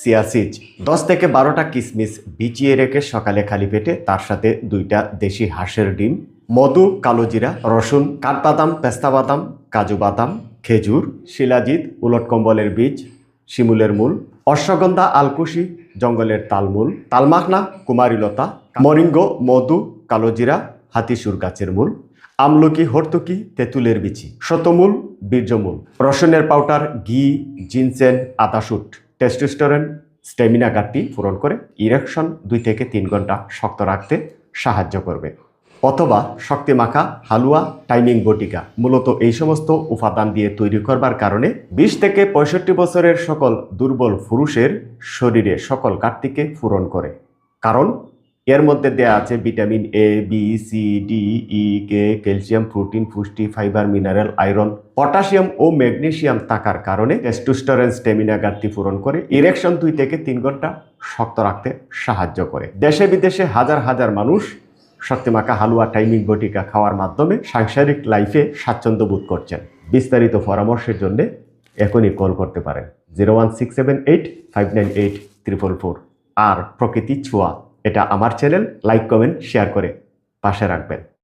সিয়াসিজ। 10 থেকে 12টা কিশমিশ ভিজিয়ে রেখে সকালে খালি পেটে তার সাথে 2টা দেশি হাঁসের ডিম, মধু, কালোজিরা, রসুন, কাঠবাদাম, পেস্তা বাদাম, কাজু বাদাম, খেজুর, শিলাজিৎ, উলট কম্বলের বীজ, শিমুলের মূল, অশ্বগন্ধা, আলকুশি, জঙ্গলের তালমূল, তালমাখনা, কুমারীলতা, মরিঙ্গ, মধু, কালোজিরা, হাতিসুর গাছের মূল, আমলকি, হর্তুকি, তেঁতুলের বিচি, শতমূল, বীর্যমূল, রসুনের পাউডার, ঘি, জিনসেন, আদাশুট টেস্টোস্টেরন স্ট্যামিনা ঘাটতি পূরণ করে ইরেকশন 2 থেকে 3 ঘন্টা শক্ত রাখতে সাহায্য করবে। অথবা শক্তিমাখা হালুয়া টাইমিং বটিকা মূলত এই সমস্ত উপাদান দিয়ে তৈরি করবার কারণে 20 থেকে 65 বছরের সকল দুর্বল পুরুষের শরীরে সকল ঘাটতিকে পূরণ করে। কারণ এর মধ্যে দেয়া আছে vitamin A, B, C, D, E, K, calcium, protein, পুষ্টি, ফাইবার, মিনারেল, আয়রন, পটাশিয়াম ও ম্যাগনেসিয়াম থাকার কারণে টেস্টোস্টেরন স্ট্যামিনা ঘাটতি পূরণ করে ইরেকশন 2 থেকে 3 ঘন্টা শক্ত রাখতে সাহায্য করে। দেশে বিদেশে হাজার হাজার মানুষ শক্তিমাখা হালুয়া টাইমিং বটিকা খাওয়ার মাধ্যমে সাংসারিক লাইফে স্বাচ্ছন্দ্য বোধ করছেন। বিস্তারিত পরামর্শের জন্য এখনই কল করতে পারেন 01678598444। আর প্রকৃতি ছোঁয়া এটা আমার চ্যানেল, লাইক কমেন্ট শেয়ার করে পাশে রাখবেন।